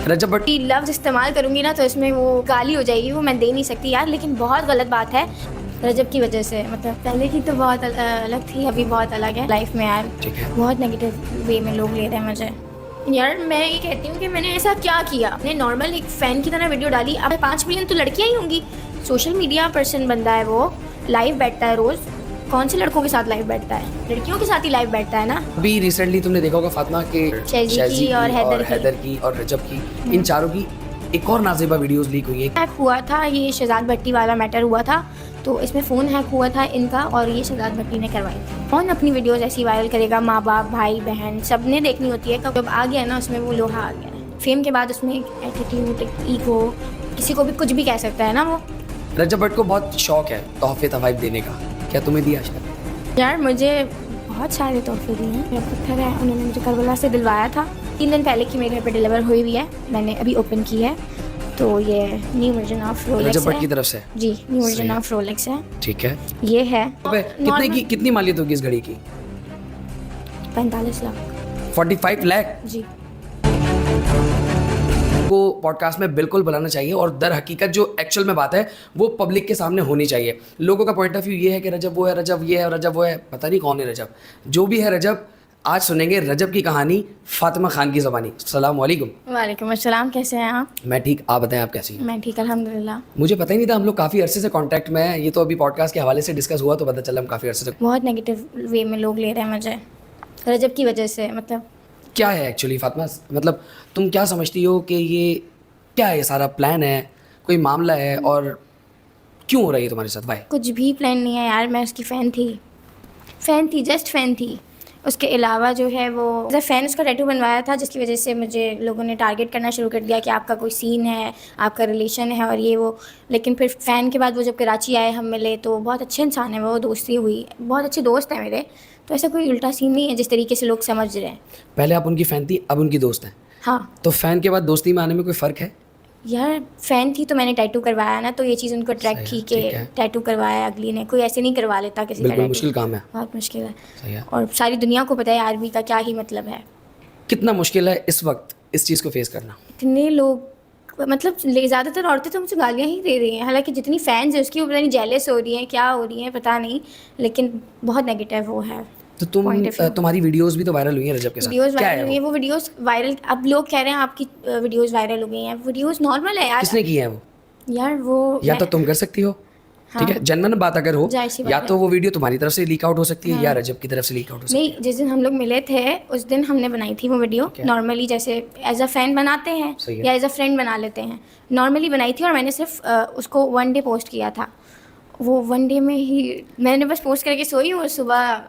रजब but लफ्ज़ इस्तेमाल करूंगी ना तो इसमें वो गाली हो जाएगी, वो मैं दे नहीं सकती यार। लेकिन बहुत गलत बात है रजब की वजह से। मतलब पहले की तो बहुत अलग थी, अभी बहुत अलग है लाइफ में यार। बहुत नेगेटिव वे में लोग ले रहे हैं मुझे। यार मैं ये कहती हूँ कि मैंने ऐसा क्या किया। मैंने नॉर्मल एक फ़ैन की तरह वीडियो डाली। अब 5 मिलियन तो लड़कियाँ ही होंगी। सोशल मीडिया पर्सन बंदा है, वो लाइव बैठता है रोज़। कौन से लड़कों के साथ लाइव बैठता है? लड़कियों के साथ ही लाइव बैठता है ना। अभी रिसेंटली तुमने देखा होगा फातिमा के शहज़ी की और हैदर की और रजब की, इन चारों की एक और नाज़िबा वीडियोस लीक हुई है। हैक हुआ था, ये शहजाद भट्टी वाला मैटर हुआ था। तो इसमें फ़ोन हैक हुआ था इनका और ये शहजाद भट्टी ने करवाई थी। कौन अपनी वीडियोस ऐसी वायरल करेगा? माँ बाप, भाई बहन सब ने देखनी होती है। जब आ गया ना उसमें वो लोहा आ गया। फेम के बाद उसमें एटीट्यूड, ईगो, किसी को भी कुछ भी कह सकता है ना वो। रजब भट्ट को बहुत शौक है तोहफे तवाइफ देने का, क्या तुम्हें दिया शायद? यार मुझे बहुत सारे तोहफे दिए हैं। मेरा पत्थर है, उन्होंने मुझे करबला से दिलवाया था। 3 दिन पहले की मेरे घर पे डिलीवर हुई हुई है, मैंने अभी ओपन की है। तो ये न्यू वर्जन ऑफ रोलेक्स रजब भट्ट है की तरफ से? जी, न्यू वर्जन ऑफ रोलेक्स है। ठीक है। ये है कितनी मालियत होगी इस घड़ी की? 45 लाख। 45 लाख जी। को पॉडकास्ट में बिल्कुल बुलाना चाहिए और दर हकीकत जो एक्चुअल में बात है वो पब्लिक के सामने होनी चाहिए। लोगों का पॉइंट ऑफ व्यू ये है कि रजब वो है, रजब ये है, रजब वो है। पता नहीं कौन है रजब। जो भी है रजब, आज सुनेंगे रजब की कहानी फातिमा खान की ज़बानी। अस्सलाम वालेकुम। वालेकुम अस्सलाम, कैसे हैं आप? मैं ठीक, आप बताएं आप कैसी हैं? मैं ठीक अल्हम्दुलिल्लाह। मुझे पता ही नहीं था, हम लोग काफ़ी अरसे से कांटेक्ट में हैं। ये तो अभी पॉडकास्ट के हवाले से डिस्कस हुआ तो पता चला हम काफ़ी अरसे से। बहुत नेगेटिव वे में लोग ले रहे हैं मुझे रजब की वजह से। मतलब क्या है एक्चुअली फातिमा, मतलब तुम क्या समझती हो कि ये क्या है? ये सारा प्लान है, कोई मामला है, और क्यों हो रही है तुम्हारे साथ? वाई? कुछ भी प्लान नहीं है यार, मैं उसकी फ़ैन थी, जस्ट फ़ैन थी। उसके अलावा जो है वो एज अ फ़ैन उसका टैटू बनवाया था, जिसकी वजह से मुझे लोगों ने टारगेट करना शुरू कर दिया कि आपका कोई सीन है, आपका रिलेशन है और ये वो। लेकिन फिर फ़ैन के बाद वो जब कराची आए, हम मिले, तो बहुत अच्छे इंसान है वो, दोस्ती हुई, बहुत अच्छे दोस्त हैं मेरे। तो ऐसा कोई उल्टा सीन नहीं है जिस तरीके से लोग समझ रहे हैं। पहले आप उनकी फ़ैन थी, अब उनकी दोस्त हैं। हाँ तो फ़ैन के बाद दोस्ती में आने में कोई फ़र्क है? यार, फ़ैन थी तो मैंने टैटू करवाया ना, तो ये चीज़ उनको अट्रैक्ट की कि टैटू करवाया अगली ने। कोई ऐसे नहीं करवा लेता किसी का। बिल्कुल मुश्किल काम है, बहुत मुश्किल है। सही है। और सारी दुनिया को पता है आर्मी का क्या ही मतलब है। कितना मुश्किल है इस वक्त इस चीज़ को फेस करना? इतने लोग, मतलब ज़्यादातर औरतें तो मुझे गालियाँ ही दे रही हैं। हालांकि जितनी फैंस है उसकी, वो पता नहीं जेलस हो रही हैं, क्या हो रही हैं पता नहीं, लेकिन बहुत नेगेटिव वो है। तो तुम्हारी वीडियोस भी तो वायरल हुई हैं रजब के साथ। वीडियोस क्या वायरल है हुई हैं, वो वीडियोस वायरल, अब लोग कह रहे हैं आपकी वीडियोस वायरल हो गई हैं। वीडियोस नॉर्मल है यार। किसने की है वो? यार वो या तो तुम कर सकती हो, हाँ, ठीक है, जनरल बात अगर हो, जाहिर सी बात या है। तो वो वीडियो तुम्हारी तरफ से लीक आउट हो सकती है, हाँ। या रजब की तरफ से लीक आउट हो सकती है। नहीं, जिस दिन हम लोग मिले थे उस दिन हमने बनाई थी वो वीडियो नॉर्मली, जैसे एज अ फैन बनाते हैं या एज अ फ्रेंड बना लेते हैं, नॉर्मली बनाई थी। और मैंने सिर्फ उसको 1 डे पोस्ट किया था। वो 1 डे में ही मैंने बस पोस्ट करके सोई हूँ और सुबह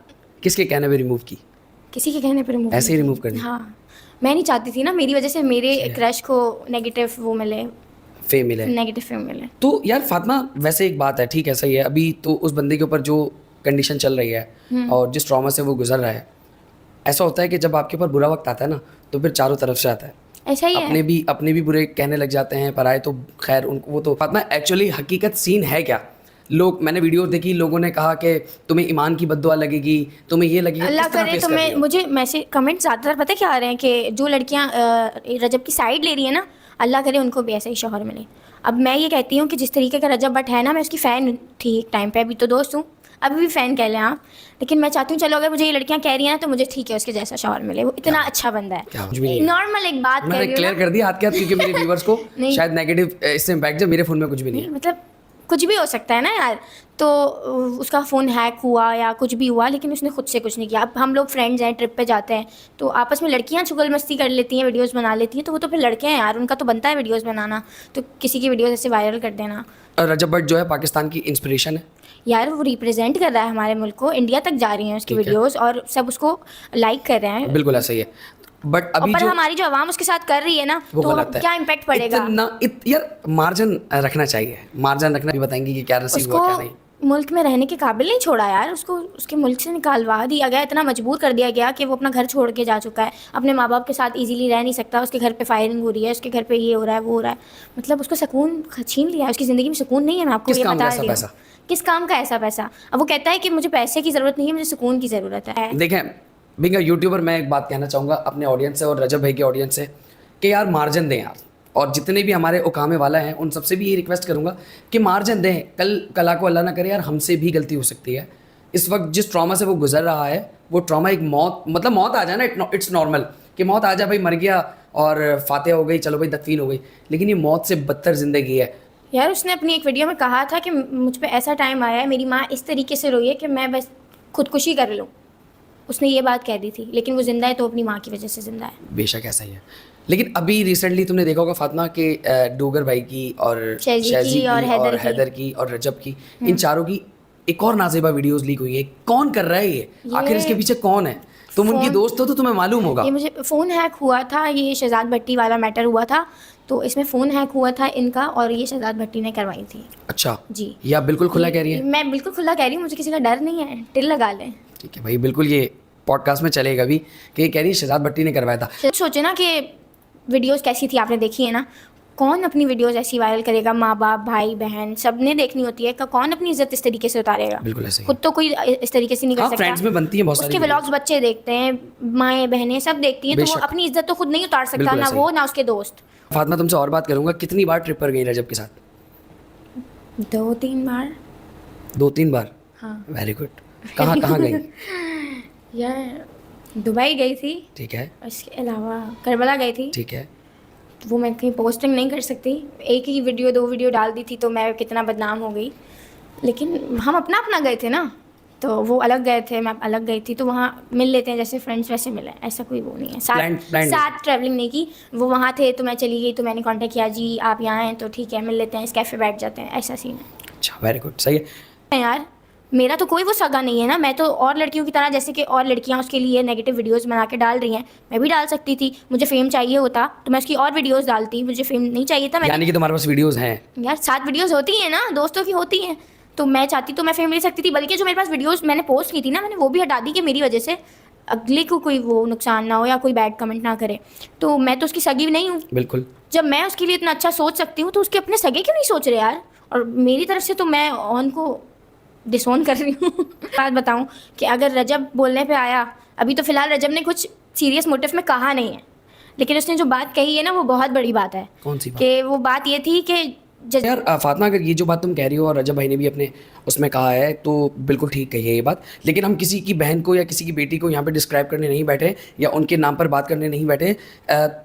किसके कहने पे रिमूव की? किसी के कहने पर रिमूव, ऐसे ही रिमूव कर दी? हाँ, मैं नहीं चाहती थी ना मेरी वजह से मेरे क्रश को नेगेटिव वो मिले, फेम मिले, नेगेटिव फेम मिले। तो यार फातिमा, वैसे एक बात है, ठीक है, सही है, अभी तो उस बंदे के ऊपर जो कंडीशन चल रही है और जिस ट्रॉमा से वो गुजर रहा है, ऐसा होता है कि जब आपके ऊपर बुरा वक्त आता है ना, तो फिर चारों तरफ से आता है। ऐसा ही है, अपने भी बुरे कहने लग जाते हैं, पर आए तो खैर उनको वो तो। फातिमा एक्चुअली हकीकत सीन है क्या? लोग, मैंने वीडियो देखी, लोगों ने कहा कि तुम्हें ईमान की बद्दुआ लगेगी, तुम्हें ये लगेगा। अल्लाह करे तो मैं, मुझे मैसेज कमेंट ज़्यादातर पता क्या आ रहे हैं कि जो लड़कियां रजब की साइड ले रही है ना, अल्लाह करे उनको भी ऐसा ही शौहर मिले। अब मैं ये कहती हूँ कि जिस तरीके का रजब भट्ट है ना, मैं उसकी फ़ैन थी एक टाइम पे, अभी तो दोस्त हूँ, अभी भी फ़ैन कह लें आप। लेकिन मैं चाहती हूँ चलो अगर मुझे ये लड़कियाँ कह रही हैं ना, तो मुझे ठीक है उसके जैसा शौहर मिले, वो इतना अच्छा बंदा है। नॉर्मल एक बात मैंने क्लियर कर दिया हाथ के हाथ, क्योंकि मेरे व्यूअर्स को शायद नेगेटिव इससे इम्पैक्ट, जब मेरे फ़ोन में कुछ भी नहीं है। मतलब कुछ भी हो सकता है ना यार। तो उसका फ़ोन हैक हुआ या कुछ भी हुआ, लेकिन उसने खुद से कुछ नहीं किया। अब हम लोग फ्रेंड्स हैं, ट्रिप पे जाते हैं, तो आपस में लड़कियां चुगल मस्ती कर लेती हैं, वीडियोस बना लेती हैं, तो वो तो फिर लड़के हैं यार, उनका तो बनता है वीडियोस बनाना, तो किसी की वीडियोस ऐसे वायरल कर देना। रजब भट्ट जो है पाकिस्तान की इंस्पिरेशन है यार, वो रिप्रेजेंट कर रहा है हमारे मुल्क को, इंडिया तक जा रही हैं उसकी वीडियोस और सब उसको लाइक कर रहे हैं। बिल्कुल ऐसा ही है, बट अभी जो हमारी जो आवाम उसके साथ कर रही है ना, तो क्या इम्पैक्ट पड़ेगा? यार मार्जिन रखना चाहिए, मार्जिन रखना भी बताएंगे कि क्या रसीद हुआ क्या नहीं। मुल्क में रहने के काबिल नहीं छोड़ा यार उसको, उसके मुल्क से निकालवा दिया गया, इतना मजबूर कर दिया गया कि वो अपना घर छोड़ के जा चुका है, अपने माँ बाप के साथ इजीली रह नहीं सकता, उसके घर पे फायरिंग हो रही है, उसके घर पे ये हो रहा है वो हो रहा है, मतलब उसको सुकून छीन लिया है, उसकी ज़िंदगी में सुकून नहीं है। मैं आपको ये बता रही हूँ, किस काम का ऐसा पैसा? अब वो कहता है कि मुझे पैसे की ज़रूरत नहीं है, मुझे सुकून की ज़रूरत है। देखें बीइंग अ यूट्यूबर, मैं एक बात कहना चाहूँगा अपने ऑडियंस से और रजब भाई के ऑडियंस से कि यार मार्जिन दें यार, और जितने भी हमारे उकामे वाला हैं उन सबसे भी यही रिक्वेस्ट करूँगा कि मार्जिन दें। कला को अल्लाह ना करे यार, हमसे भी गलती हो सकती है। इस वक्त जिस ट्रॉमा से वो गुजर रहा है, वो ट्रॉमा एक मौत, मतलब मौत आ जाए ना, इट्स नॉर्मल कि मौत आ जाए, भाई मर गया और फातिहा हो गई, चलो भाई दफीन हो गई, लेकिन ये मौत से बदतर ज़िंदगी है। यार उसने अपनी एक वीडियो में कहा था कि मुझ पे ऐसा टाइम आया है, मेरी माँ इस तरीके से रोई है कि मैं बस खुदकुशी कर लूँ। उसने ये बात कह दी थी, लेकिन वो ज़िंदा है तो अपनी माँ की वजह से ज़िंदा है। बेशक ऐसा ही है। लेकिन अभी रिसेंटली तुमने देखा होगा फातिमा के डोगर भाई की और शहजी की और हैदर की और रजब की, इन चारों की एक और नाज़ेबा वीडियोस लीक हुई है। कौन कर रहा है ये? आखिर इसके पीछे कौन है? तुम उनकी दोस्त हो तो तुम्हें मालूम होगा। ये मुझे फ़ोन हैक हुआ था, ये शहजाद भट्टी वाला मैटर हुआ था, तो इसमें फ़ोन हैक हुआ था इनका, और ये शहजाद भट्टी ने करवाई थी। अच्छा जी, ये आप बिल्कुल खुला कह रही है? मैं बिल्कुल खुला कह रही हूँ, मुझे किसी का डर नहीं है, टिल लगा लें। ठीक है भाई, बिल्कुल ये पॉडकास्ट में चलेगा भी कि ये कह रही है शहजाद भट्टी ने करवाया था। सोचे ना कि वीडियोस कैसी थी, आपने देखी है ना, कौन अपनी वीडियोस ऐसी वायरल करेगा? माँ बाप भाई बहन सब ने देखनी होती है, कौन अपनी इज्जत इस तरीके से उतारेगा? बिल्कुल ऐसे ही। खुद तो कोई इस तरीके से नहीं कर सकता। फ्रेंड्स में बनती है बहुत सारी उसके व्लॉग्स बच्चे देखते हैं, माएँ बहनें सब देखती हैं, तो वो अपनी इज्जत तो खुद नहीं उतार सकता, ना वो ना उसके दोस्त। फातिमा तुमसे और बात करूंगा, कितनी बार ट्रिप पर गई रजब के साथ? 2-3 बार। 2-3 बार? हाँ। Very good. कहाँ कहाँ गई? यार दुबई गई थी, ठीक है। इसके अलावा करबला गई थी। ठीक है। वो मैं कहीं पोस्टिंग नहीं कर सकती, एक ही वीडियो 2 वीडियो डाल दी थी तो मैं कितना बदनाम हो गई। लेकिन हम अपना अपना गए थे ना, तो वो अलग गए थे, मैं अलग गई थी, तो वहाँ मिल लेते हैं जैसे फ्रेंड्स वैसे मिले, ऐसा कोई वो नहीं है। साथ ट्रैवलिंग नहीं की, वो वहाँ थे तो मैं चली गई, तो मैंने कांटेक्ट किया, जी आप यहाँ हैं तो ठीक है मिल लेते हैं, इस कैफ़े बैठ जाते हैं, ऐसा सीन है। अच्छा वेरी गुड, सही है यार। मेरा तो कोई वो सगा नहीं है ना, मैं तो और लड़कियों की तरह, जैसे कि और लड़कियां उसके लिए नेगेटिव वीडियोस बना के डाल रही हैं, मैं भी डाल सकती थी। मुझे फेम चाहिए होता तो मैं उसकी और वीडियोस डालती, मुझे फेम नहीं चाहिए था। यानी कि तुम्हारे पास वीडियोस हैं? यार 7 वीडियोस होती हैं ना, दोस्तों की होती हैं, तो मैं चाहती तो मैं फेम ले सकती थी। बल्कि जो मेरे पास वीडियोस मैंने पोस्ट की थी ना, मैंने वो भी हटा दी कि मेरी वजह से अगले को कोई वो नुकसान ना हो या कोई बैड कमेंट ना करे। तो मैं तो उसकी सगी नहीं हूँ। बिल्कुल। जब मैं उसके लिए इतना अच्छा सोच सकती हूँ तो उसके अपने सगे क्यों नहीं सोच रहे यार? और मेरी तरफ से तो मैं ऑन को डिसोन कर रही हूँ। बात बताऊँ कि अगर रजब बोलने पे आया, अभी तो फ़िलहाल रजब ने कुछ सीरियस मोटिव में कहा नहीं है, लेकिन उसने जो बात कही है ना वो बहुत बड़ी बात है। कौन सी बात? कि वो बात ये थी कि यार फातिमा, अगर ये जो बात तुम कह रही हो और रजब भाई ने भी अपने उसमें कहा है तो बिल्कुल ठीक कही है ये बात, लेकिन हम किसी की बहन को या किसी की बेटी को यहाँ पे डिस्क्राइब करने नहीं बैठे या उनके नाम पर बात करने नहीं बैठे।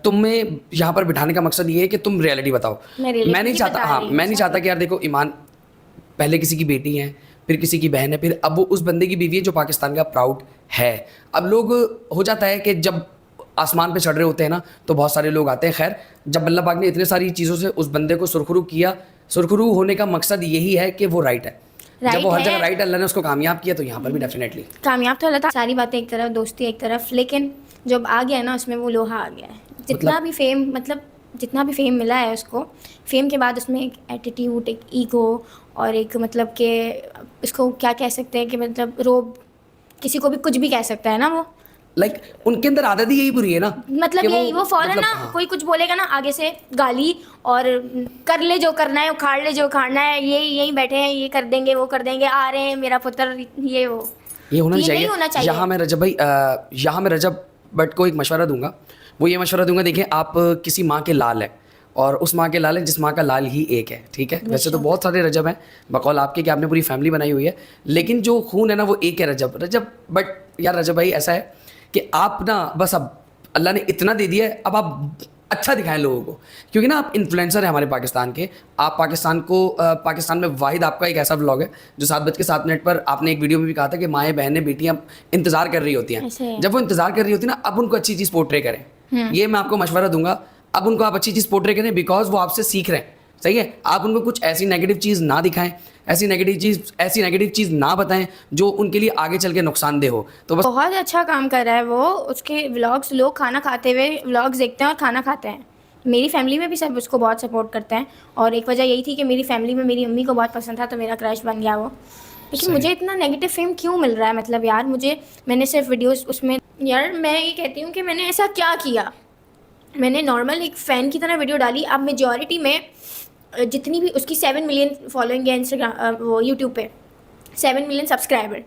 तुम्हें यहाँ पर बिठाने का मकसद ये है कि तुम रियलिटी बताओ। मैं नहीं चाहता, हाँ मैं नहीं चाहता कि यार देखो, ईमान पहले किसी की बेटी है, फिर किसी की बहन है, फिर अब वो उस बंदे की बीवी है जो पाकिस्तान का प्राउड है। अब लोग हो जाता है कि जब आसमान पे चढ़ रहे होते हैं ना तो बहुत सारे लोग आते हैं। खैर, जब अल्लाह पाक ने इतने सारी चीज़ों से उस बंदे को सुरखरू किया, सुरखरू होने का मकसद यही है कि वो राइट है। जब वो हर जगह राइट, अल्लाह ने उसको कामयाब किया, तो यहाँ पर भी डेफिनेटली कामयाब तो अल्लाह। सारी बातें एक तरफ, दोस्ती एक तरफ, लेकिन जब आ गया ना उसमें वो लोहा आ गया है। जितना भी फेम, मतलब जितना भी फेम मिला है उसको, फेम के बाद उसमें एक एटीट्यूड, एक ईगो और एक मतलब कि इसको क्या कह सकते हैं कि मतलब रोब, किसी को भी कुछ भी कह सकता है ना वो। उनके अंदर आदत ही यही बुरी है ना, मतलब यही वो फौरन मतलब, ना हाँ। कोई कुछ बोलेगा ना आगे से गाली, और कर ले जो करना है, उखाड़ ले जो उखाड़ना है, ये यहीं बैठे हैं, ये कर देंगे वो कर देंगे, आ रहे हैं मेरा पुत्र, ये होना नहीं होना चाहिए। यहाँ मैं रजब भाई, यहाँ मैं रजब भट्ट को एक मशवरा दूंगा। वो ये मशवरा दूंगा, देखिए आप किसी माँ के लाल हैं और उस माँ के लाल है जिस माँ का लाल ही एक है, ठीक है। वैसे तो बहुत सारे रजब हैं बकौल आपके कि आपने पूरी फैमिली बनाई हुई है, लेकिन जो खून है ना वो एक है, रजब। बट यार रजब भाई ऐसा है कि आप ना बस अब अल्लाह ने इतना दे दिया है, अब आप अच्छा दिखाएं लोगों को, क्योंकि ना आप इन्फ्लुएंसर हैं हमारे पाकिस्तान के। आप पाकिस्तान में वाहिद आपका एक ऐसा व्लॉग है जो 7:07 पर आपने एक वीडियो में भी कहा था कि माएँ बहनें बेटियां इंतज़ार कर रही होती हैं। जब वो इंतज़ार कर रही होती है ना, अब उनको अच्छी चीज़ पोर्ट्रे करें। ये मैं आपको मशवरा दूंगा, अब उनको आप अच्छी चीज़ पोर्ट्रे करें, बिकॉज वो आपसे सीख रहे हैं, सही है। आप उनको कुछ ऐसी नेगेटिव चीज़ ना दिखाएं, ऐसी नेगेटिव चीज़ ना बताएं जो उनके लिए आगे चल के नुकसानदेह हो। तो बस बहुत अच्छा काम कर रहा है वो, उसके व्लॉग्स लोग खाना खाते हुए व्लॉग्स देखते हैं और खाना खाते हैं। मेरी फैमिली में भी सब उसको बहुत सपोर्ट करते हैं, और एक वजह यही थी कि मेरी फैमिली में मेरी अम्मी को बहुत पसंद था, तो मेरा क्रश बन गया वो। लेकिन मुझे इतना नेगेटिव फेम क्यों मिल रहा है? मतलब यार मैंने सिर्फ वीडियोस उसमें, यार मैं ये कहती हूँ कि मैंने ऐसा क्या किया? मैंने नॉर्मल एक फ़ैन की तरह वीडियो डाली। अब मेजॉरिटी में जितनी भी उसकी 7 मिलियन फॉलोइंग है इंस्टाग्राम, वो यूट्यूब पे 7 मिलियन सब्सक्राइबर,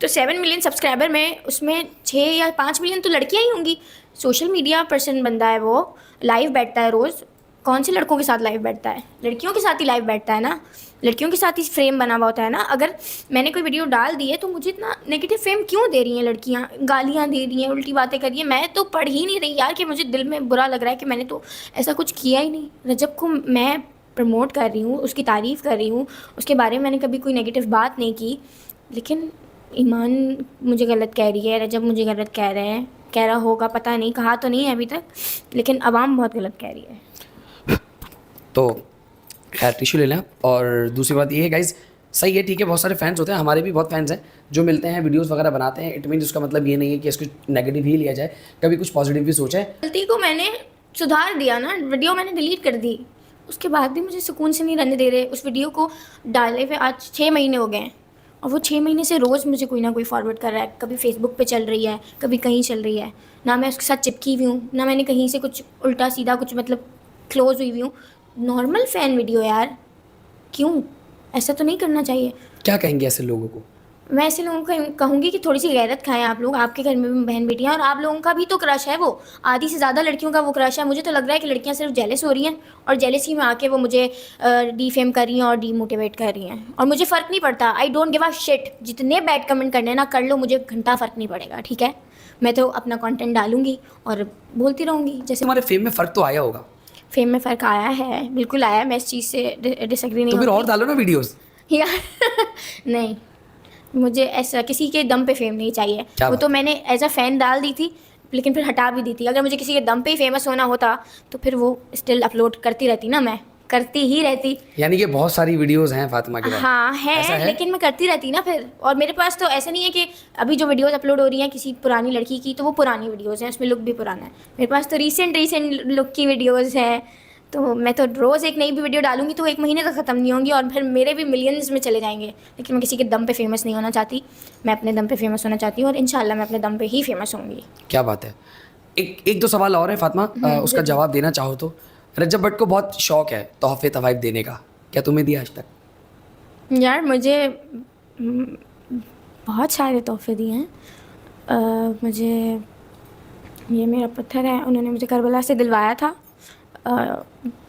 तो 7 मिलियन सब्सक्राइबर में उसमें 6 या 5 मिलियन तो लड़कियां ही होंगी। सोशल मीडिया पर्सन बंदा है वो, लाइव बैठता है रोज़, कौन से लड़कों के साथ लाइव बैठता है? लड़कियों के साथ ही लाइव बैठता है ना, लड़कियों के साथ ही फ्रेम बना हुआ होता है ना। अगर मैंने कोई वीडियो डाल दी है तो मुझे इतना नेगेटिव फ्रेम क्यों दे रही हैं लड़कियाँ? गालियाँ दे रही हैं, उल्टी बातें कर रही हैं। मैं तो पढ़ ही नहीं रही यार कि मुझे दिल में बुरा लग रहा है कि मैंने तो ऐसा कुछ किया ही नहीं। रजब को मैं प्रमोट कर रही हूँ, उसकी तारीफ़ कर रही हूँ, उसके बारे में मैंने कभी कोई नेगेटिव बात नहीं की, लेकिन ईमान मुझे गलत कह रही है, रजब मुझे गलत कह रहे हैं, कह रहा होगा पता नहीं, कहा तो नहीं है अभी तक, लेकिन आवाम बहुत गलत कह रही है। तो खैर टिश्यू ले लें। और दूसरी बात ये है गाइज, सही है, ठीक है, बहुत सारे फैंस होते हैं, हमारे भी बहुत फैंस हैं जो मिलते हैं, वीडियोस वगैरह बनाते हैं। इट मीन उसका मतलब ये नहीं है कि इसको नेगेटिव ही लिया जाए, कभी कुछ पॉजिटिव भी सोचा है। गलती को मैंने सुधार दिया ना, वीडियो मैंने डिलीट कर दी, उसके बाद भी मुझे सुकून से नहीं रहने दे रहे। उस वीडियो को डाले हुए आज 6 महीने हो गए हैं और वो 6 महीने से रोज़ मुझे कोई ना कोई फॉरवर्ड कर रहा है। कभी फेसबुक पे चल रही है, कभी कहीं चल रही है, ना मैं उसके साथ चिपकी हुई हूँ, ना मैंने कहीं से कुछ उल्टा सीधा कुछ मतलब क्लोज हुई हूँ। नॉर्मल फ़ैन वीडियो यार, क्यों? ऐसा तो नहीं करना चाहिए। क्या कहेंगे ऐसे लोगों को? मैं ऐसे लोगों को कहूँगी कि थोड़ी सी गैरत खाएं आप लोग। आपके घर में भी बहन बेटियाँ, और आप लोगों का भी तो क्रश है, वो आधी से ज़्यादा लड़कियों का वो क्रश है। मुझे तो लग रहा है कि लड़कियाँ सिर्फ जेलस हो रही हैं और जेलसी में आके वो मुझे डिफेम कर रही हैं और डीमोटिवेट कर रही हैं, और मुझे फ़र्क नहीं पड़ता। I don't give a shit, जितने बैड कमेंट करने ना कर लो, मुझे घंटा फ़र्क नहीं पड़ेगा, ठीक है? मैं तो अपना कंटेंट डालूंगी और बोलती रहूँगी। जैसे तुम्हारे फेम में फ़र्क तो आया होगा। फेम में फ़र्क आया है, बिल्कुल आया है, मैं इस चीज़ से डिसएग्री नहीं तो फिर होती। और डालो ना वीडियोस। यार नहीं, मुझे ऐसा किसी के दम पे फेम नहीं चाहिए। क्या वो बात तो मैंने एज अ फ़ैन डाल दी थी, लेकिन फिर हटा भी दी थी। अगर मुझे किसी के दम पे ही फेमस होना होता तो फिर वो स्टिल अपलोड करती रहती ना, मैं करती ही रहती। यानी कि बहुत सारी वीडियोस हैं फातिमा के पास। हाँ ऐसा है, है? लेकिन मैं करती रहती ना फिर। और मेरे पास तो ऐसा नहीं है कि अभी जो वीडियोस अपलोड हो रही हैं किसी पुरानी लड़की की, तो वो पुरानी वीडियोस हैं, उसमें लुक भी पुराना है। मेरे पास तो रीसेंट लुक की वीडियोस हैं, तो मैं तो रोज़ एक नई भी वीडियो डालूंगी तो 1 महीने तक ख़त्म नहीं होंगी और फिर मेरे भी मिलियंस में चले जाएंगे। लेकिन मैं किसी के दम पे फेमस नहीं होना चाहती, मैं अपने दम पे फेमस होना चाहती हूँ और इंशाल्लाह मैं अपने दम पे ही फेमस होंगी। क्या बात है। एक दो सवाल और है फातिमा, उसका जवाब देना चाहो तो। रजब भट्ट को बहुत शौक है तोहफे तवाइफ देने का, क्या तुम्हें दिया आज तक? यार मुझे बहुत सारे तोहफे दिए हैं। मुझे ये मेरा पत्थर है, उन्होंने मुझे करबला से दिलवाया था।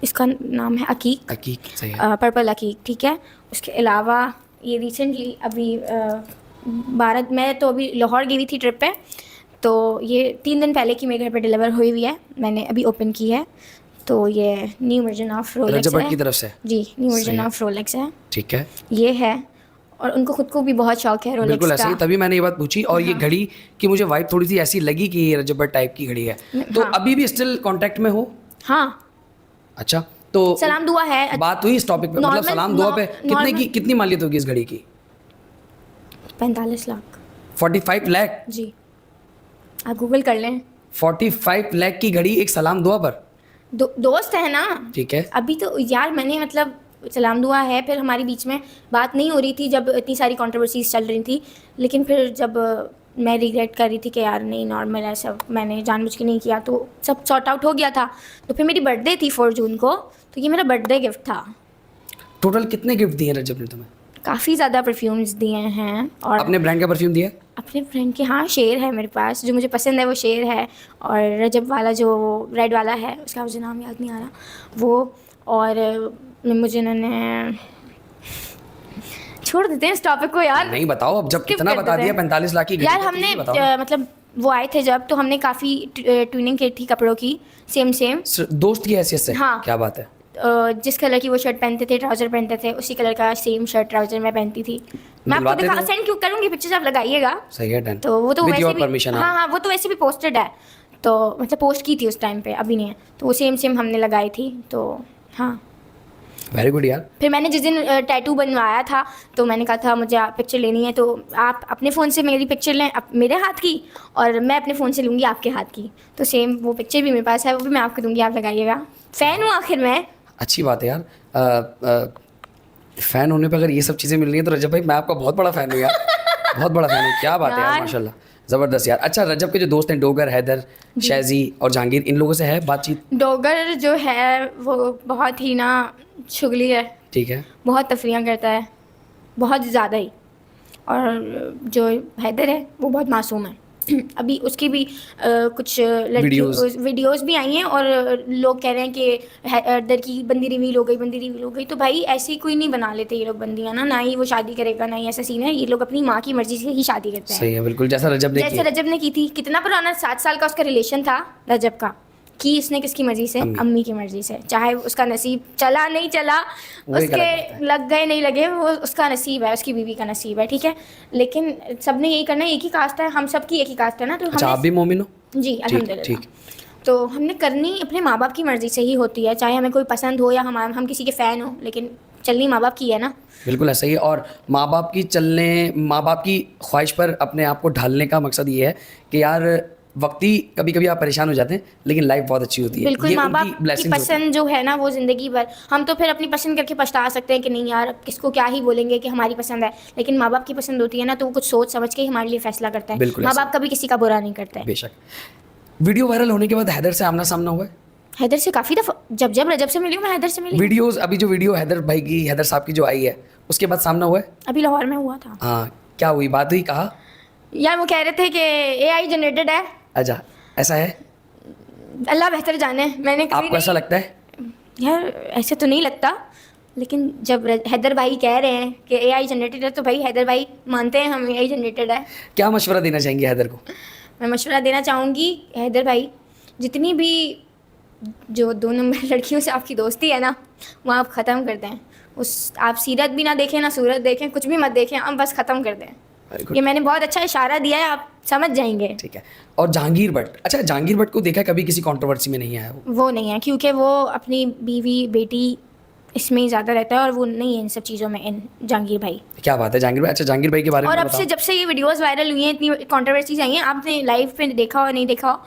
इसका नाम है अकीक, अकीक, सही है। पर्पल अकीक, ठीक है। उसके अलावा ये रिसेंटली अभी 12, मैं तो अभी लाहौर गई हुई थी ट्रिप पे, तो ये 3 दिन पहले की मेरे घर पे डिलीवर हुई हुई है, मैंने अभी ओपन की है। तो ये न्यू वर्जन ऑफ रोलेक्स रजब भट्ट है की तरफ से? जी, न्यू सही वर्जन है। ऑफ रोलेक्स है, ठीक है, ये है। और उनको खुद को भी बहुत शौक है रोलेक्स बिल्कुल ऐसे का। ही, तभी मैंने ये बात पूछी। और ये घड़ी की मुझे वाइब थोड़ी सी ऐसी लगी कि ये रजब भट्ट टाइप की घड़ी है। तो हाँ। अभी भी स्टिल कांटेक्ट में हो? हाँ, अच्छा, तो सलाम दुआ है। बात हुई इस टॉपिक पे, मतलब Normal- सलाम दुआ पे normal- कितनी मालियत होगी इस घड़ी की? 45 लाख 45 लाख? जी, आप गूगल कर लें। 45 लाख की घड़ी एक सलाम दुआ पर? दोस्त है ना, ठीक है। अभी तो यार मैंने मतलब सलाम दुआ है, फिर हमारी बीच में बात नहीं हो रही थी जब इतनी सारी कंट्रोवर्सीज चल रही थी, लेकिन फिर जब मैं रिग्रेट कर रही थी कि यार नहीं, नॉर्मल है सब, मैंने जानबूझ के नहीं किया, तो सब सॉर्ट आउट हो गया था। तो फिर मेरी बर्थडे थी 4 जून को, तो ये मेरा बर्थडे गिफ्ट था। टोटल कितने गिफ्ट दिए रजब ने तुम्हें? काफ़ी ज़्यादा परफ्यूम्स दिए हैं। और अपने ब्रांड का परफ्यूम दिया? अपने फ्रेंड के, हाँ, शेर है मेरे पास, जो मुझे पसंद है वो शेर है। और रजब वाला जो रेड वाला है, उसका मुझे नाम याद नहीं आ रहा वो। और मुझे उन्होंने, छोड़ देते हैं इस टॉपिक को यार, नहीं बताओ, अब जब Skip इतना कर बता देते दिया हैं। 45 लाख की घड़ी, यार तो हमने ये बताओ। मतलब वो आए थे जब, तो हमने काफ़ी ट्यूनिंग की थी कपड़ों की, सेम दोस्त की हैसियत से? हाँ। क्या बात है। जिस कलर की वो शर्ट पहनते थे, ट्राउज़र पहनते थे, उसी कलर का सेम शर्ट ट्राउज़र मैं पहनती थी। मैं आपको दिलवाते थे? सेंड क्यों करूँगी, पिक्चर्स आप लगाइएगा। सही है, डन। तो वो तो With वैसे your भी permission, हाँ हाँ, वो तो वैसे भी पोस्टेड है, तो मतलब पोस्ट की थी उस टाइम पे, अभी नहीं है। तो वो सेम हमने लगाई थी, तो हाँ। वेरी गुड यार। फिर मैंने जिस दिन टैटू बनवाया था, तो मैंने कहा था मुझे पिक्चर लेनी है, तो आप अपने फ़ोन से मेरी पिक्चर लें, मेरे हाथ की, और मैं अपने फ़ोन से लूँगी आपके हाथ की। तो सेम वो पिक्चर भी मेरे पास है, वो भी मैं आपको दूँगी, आप लगाइएगा। फ़ैन हूँ आखिर मैं। अच्छी बात है यार। फ़ैन होने पे अगर ये सब चीज़ें मिल रही हैं तो रजब भाई मैं आपका बहुत बड़ा फ़ैन हूँ यार। बहुत बड़ा फ़ैन हूँ। क्या बात है यार, यार। माशाल्लाह, ज़बरदस्त यार। अच्छा, रजब के जो दोस्त हैं डोगर, हैदर, शैजी और जहांगीर, इन लोगों से है बातचीत? डोगर जो है वो बहुत ही ना चुगली है, ठीक है। बहुत तफरीयाँ करता है, बहुत ज़्यादा ही। और जो हैदर है वो बहुत मासूम है। अभी उसकी भी कुछ वीडियोस भी आई हैं और लोग कह रहे हैं कि हैदर की बंदी रिवील हो गई। तो भाई ऐसे कोई नहीं बना लेते ये लोग बंदियां ना ही वो शादी करेगा ना ही ऐसा सीन है। ये लोग अपनी माँ की मर्जी से ही शादी करते हैं। सही है, बिल्कुल जैसा रजब ने की थी। कितना पुराना 7 साल का उसका रिलेशन था रजब का, कि इसने किसकी मर्जी से, अम्मी की मर्जी से। चाहे उसका नसीब चला नहीं चला, उसके लग गए नहीं लगे, वो उसका नसीब है, उसकी बीवी का नसीब है, ठीक है। लेकिन सबने यही करना है, एक ही कास्ट है, हम सब की एक ही कास्ट है ना। तो आप भी मोमिन हो? जी अल्हम्दुलिल्लाह। तो हमने करनी अपने माँ बाप की मर्जी से ही होती है, चाहे हमें कोई पसंद हो या हम किसी के फ़ैन हो, लेकिन चलनी माँ बाप की है ना। बिल्कुल ऐसा ही है। और माँ बाप की ख्वाहिश पर अपने आप को ढालने का मकसद ये है कि यार वक्ती कभी कभी आप परेशान हो जाते हैं, लेकिन लाइफ बहुत अच्छी होती है। बिल्कुल, माँ बाप की पसंद जो है ना वो ज़िंदगी भर, हम तो फिर अपनी पसंद करके पछता सकते हैं कि नहीं यार किसको क्या ही बोलेंगे कि हमारी पसंद है, लेकिन माँ बाप की पसंद होती है ना तो वो कुछ सोच समझ के ही हमारे लिए फैसला करता है। माँ बाप कभी किसी का बुरा नहीं करता है। बेशक। वीडियो वायरल होने के बाद हैदर से आमना सामना हुआ है? हैदर से काफ़ी दफ़ा, जब रजब से मिली हूँ मैं हैदर से मिली। वीडियोस अभी जो वीडियो हैदर साहब की जो आई है उसके बाद सामना हुआ है? अभी लाहौर में हुआ था। हाँ, क्या हुई बात हुई? कहा यार वो कह रहे थे कि AI जनरेटेड है। अच्छा, ऐसा है? अल्लाह बेहतर जाने। मैंने आपको ऐसा लगता है? यार ऐसे तो नहीं लगता, लेकिन जब हैदर भाई कह रहे हैं कि AI जनरेटेड है तो भाई हैदर भाई मानते हैं हम AI जनरेटेड है। क्या मशवरा देना चाहेंगे हैदर को? मैं मशवरा देना चाहूँगी हैदर भाई, जितनी भी जो 2 नंबर लड़कियों से आपकी दोस्ती है ना वो आप ख़त्म कर दें। आप सीरत भी ना देखें ना सूरत देखें, कुछ भी मत देखें, आप बस ख़त्म कर दें। ये मैंने बहुत अच्छा इशारा दिया है, आप समझ जाएंगे। ठीक है। और जहांगीर भट्ट, अच्छा जहांगीर भट्ट को देखा कभी किसी कंट्रोवर्सी में नहीं आया? वो नहीं है, क्योंकि वो अपनी बीवी बेटी इसमें ही ज़्यादा रहता है और वो नहीं है इन सब चीज़ों में। जहांगीर भाई, क्या बात है जहांगीर भाई। अच्छा जहांगीर भाई के बारे में और अब से जब से ये वीडियोस वायरल हुई हैं, इतनी कंट्रोवर्सीज आई हैं, आपने लाइव पे देखा हो नहीं देखा हो,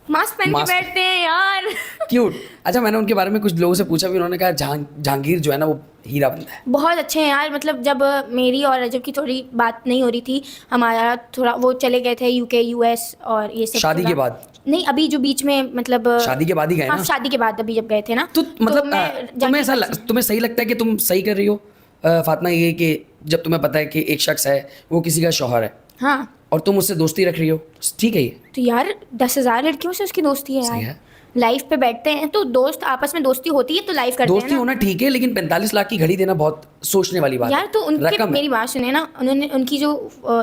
मास्क पहन के बैठते हैं यार। क्यूट। अच्छा मैंने उनके बारे में कुछ लोगों से पूछा भी, उन्होंने कहा जहांगीर जो है ना वो हीरा बनता है। बहुत अच्छे हैं यार, मतलब जब मेरी और रजब की थोड़ी बात नहीं हो रही थी, हमारा थोड़ा वो चले गए थे UK US और ये सब। शादी के बाद नहीं, अभी जो बीच में मतलब शादी के बाद ही गए ना? शादी के बाद अभी जब गए थे ना तो मतलब तुम्हें सही लगता है कि तुम सही कर रही हो फातिमा ये कि जब तुम्हें पता है कि एक शख्स है वो किसी का शौहर है, हाँ, और तुम उससे दोस्ती रख रही हो, ठीक है? ये तो यार 10,000 लड़कियों से उसकी दोस्ती है यार। लाइफ पे बैठते हैं तो दोस्त आपस में दोस्ती होती है तो लाइफ करते हैं ना। दोस्ती होना ठीक है, लेकिन 45 लाख की घड़ी देना बहुत सोचने वाली बात यार। तो उनके मेरी बात सुने ना, उनकी जो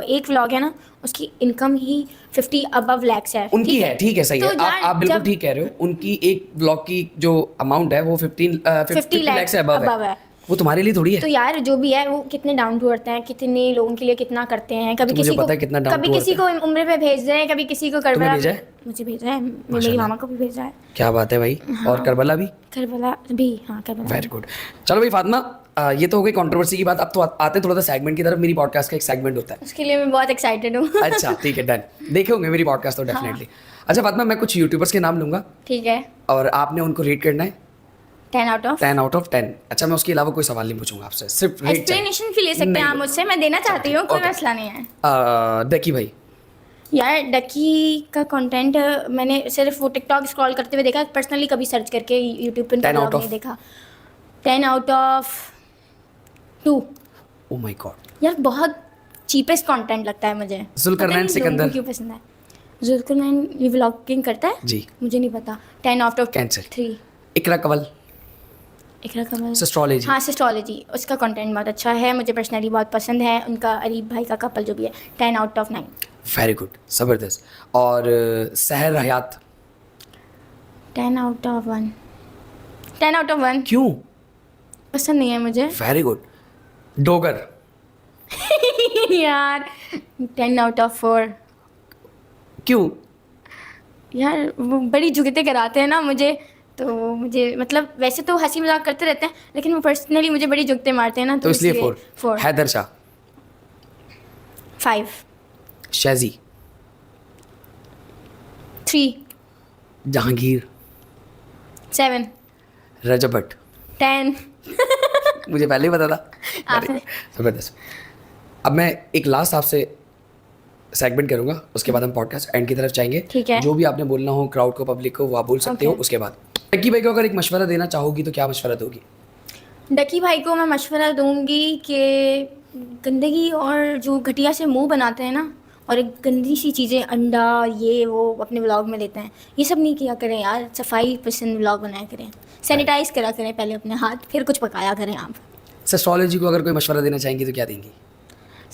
एक व्लॉग है ना उसकी इनकम ही 50 अबव लैक्स है। उनकी है, ठीक है, सही है, आप बिल्कुल ठीक कह रहे हो। उनकी एक व्लॉग की जो अमाउंट है वो 50 लाख से अबव है। वो तुम्हारे लिए थोड़ी है। तो यार जो भी है वो कितने डाउन टू अर्थ हैं, कितने लोगों के लिए कितना करते हैं। कभी किसी को उम्र पे भेज रहे हैं, कभी किसी को करबला मुझे भेज रहा है, मेरी मामा को भी भेज रहा है। क्या बात है भाई। हाँ। और करबला भी हाँ करबला। Very good. चलो भाई फातिमा, ये तो हो गई कंट्रोवर्सी की बात। अब तो आते थोड़ा सा सेगमेंट की तरफ। मेरी पॉडकास्ट का एक सेगमेंट होता है, उसके लिए मैं बहुत एक्साइटेड हूँ। अच्छा ठीक है, डन। देखे होंगे मेरी पॉडकास्ट तो डेफिनेटली। अच्छा फातिमा, मैं कुछ यूट्यूबर्स के नाम लूंगा, ठीक है, और आपने उनको रेट करना है 10 आउट ऑफ 10। अच्छा मैं उसके अलावा कोई सवाल नहीं पूछूंगा आपसे, सिर्फ एक्सप्लेनेशन भी ले सकते हैं आप मुझसे, मैं देना चाहती हूँ, कोई मसला नहीं है। डकी भाई, यार डकी का कंटेंट मैंने सिर्फ वो टिकटॉक स्क्रॉल करते हुए देखा, पर्सनली कभी सर्च करके यूट्यूब पे नहीं देखा। 10 out of 2। Oh my God यार बहुत चीपेस्ट कंटेंट लगता है मुझे। जुल्करनैन सिकंदर क्यों पसंद है? जुल्करनैन ये व्लॉगिंग करता है जी, मुझे नहीं पता। 10 आउट ऑफ 3। इकरा कंवल सिस्ट्रोलॉजी, हाँ सिस्ट्रोलॉजी, उसका कंटेंट बहुत अच्छा है, मुझे पर्सनली बहुत पसंद है। उनका अरीब भाई का कपल जो भी है, 10 आउट ऑफ 9। वेरी गुड, ज़बरदस्त। और सहर हयात 10 आउट ऑफ 1। 10 आउट ऑफ 1 क्यों? पसंद नहीं है मुझे। Very good. डोगर यार 10 आउट ऑफ 4। क्यों? यार वो बड़ी जुगते कराते हैं ना मुझे, तो मुझे मतलब वैसे तो हंसी मजाक करते रहते हैं, लेकिन वो पर्सनली मुझे बड़ी जुगते मारते हैं ना, तो इसलिए 4। हैदर शाह 5। शाजी 3। जहांगीर 7। रजब भट्ट 10। मुझे पहले ही पता था। ज़बरदस्त। अब मैं एक लास्ट आपसे सेगमेंट करूंगा, उसके बाद हम पॉडकास्ट एंड की तरफ जाएंगे, ठीक है? जो भी आपने बोलना हो क्राउड को, पब्लिक को, वो आप बोल सकते हो। उसके बाद डकी भाई को अगर एक मशवरा देना चाहोगी तो क्या मशवरा दोगी? डकी भाई को मैं मशवरा दूंगी कि गंदगी और जो घटिया से मुंह बनाते हैं ना और एक गंदी सी चीज़ें, अंडा ये वो अपने व्लॉग में लेते हैं। ये सब नहीं किया करें यार, सफाई पसंद व्लॉग बनाया करें, सैनिटाइज करा करें पहले अपने हाथ, फिर कुछ पकाया करें आप। एस्ट्रोलॉजी को अगर कोई मशवरा देना चाहेंगी तो क्या देंगी?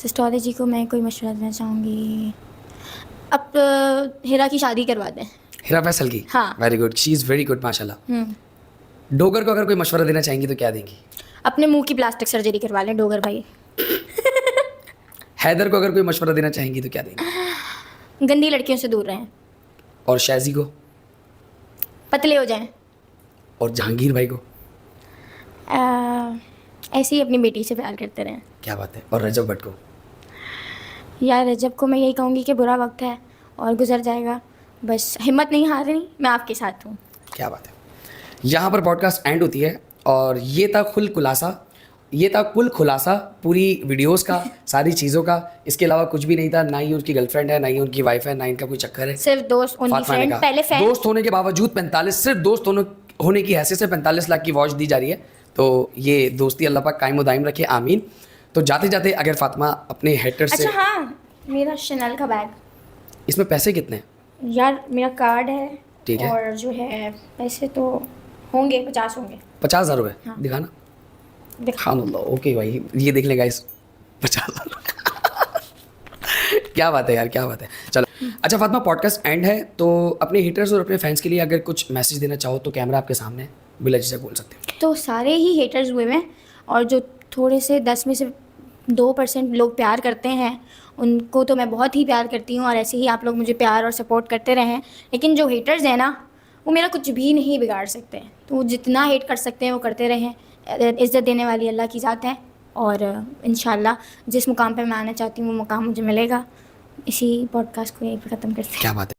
एस्ट्रोलॉजी को मैं कोई मशवरा देना चाहूँगी, अब हिरा की शादी करवा दें। हिरा फैसल की? हाँ। Very good, she is very good माशाल्लाह। डोगर को अगर कोई मशवरा देना चाहेंगी तो क्या देंगी? अपने मुंह की प्लास्टिक सर्जरी करवा लें डोगर भाई। हैदर को अगर कोई मशवरा देना चाहेंगी तो क्या देंगी? गंदी लड़कियों से दूर रहें। और शाजी को? पतले हो जाएं। और जहांगीर भाई को? ऐसे ही अपनी बेटी से प्यार करते रहें। क्या बात है। और रजब भट्ट को? यार रजब को मैं यही कहूँगी कि बुरा वक्त है और गुजर जाएगा, बस हिम्मत नहीं हारनी, मैं आपके साथ हूँ। क्या बात है। यहाँ पर पॉडकास्ट एंड होती है और ये था कुल खुलासा पूरी वीडियोस का, सारी चीज़ों का। इसके अलावा कुछ भी नहीं था, ना ही उनकी गर्लफ्रेंड है, ना ही उनकी वाइफ है, ना इनका कोई चक्कर है। सिर्फ दोस्त, ओनली फातिमा ने फ्रेंड। कहा, पहले फ्रेंड, दोस्त होने के बावजूद 45 सिर्फ दोस्त होने की हैसियत से 45 लाख की वॉच दी जा रही है। तो ये दोस्ती अल्लाह पाक कायम दायम रखे, आमीन। तो जाते जाते अगर फातिमा अपने हेटर से, अच्छा हाँ, मेरा शनल का बैग, इसमें पैसे कितने हैं? यार मेरा कार्ड है, ठीक है। और जो है पैसे तो होंगे 50 होंगे। 50,000 रुपये? हाँ। दिखाना। दिखा। हाँ ओके भाई, ये देख लेगा इस 50,000। क्या बात है यार, क्या बात है। चलो अच्छा फातिमा, पॉडकास्ट एंड है, तो अपने हेटर्स और अपने फैंस के लिए अगर कुछ मैसेज देना चाहो तो कैमरा आपके सामने है, बिला झिझक बोल सकते हो। तो सारे ही हेटर्स हुए हैं, और जो थोड़े से 10 में से 2% लोग प्यार करते हैं उनको तो मैं बहुत ही प्यार करती हूँ, और ऐसे ही आप लोग मुझे प्यार और सपोर्ट करते रहें। लेकिन जो हेटर्स हैं ना, वो मेरा कुछ भी नहीं बिगाड़ सकते, तो वो जितना हेट कर सकते हैं वो करते रहें। इज़्ज़त देने वाली अल्लाह की ज़ात है, और इंशाल्लाह जिस मुकाम पे मैं आना चाहती हूँ वो मुकाम मुझे मिलेगा। इसी पॉडकास्ट को यहीं पर ख़त्म करते हैं। क्या बात है।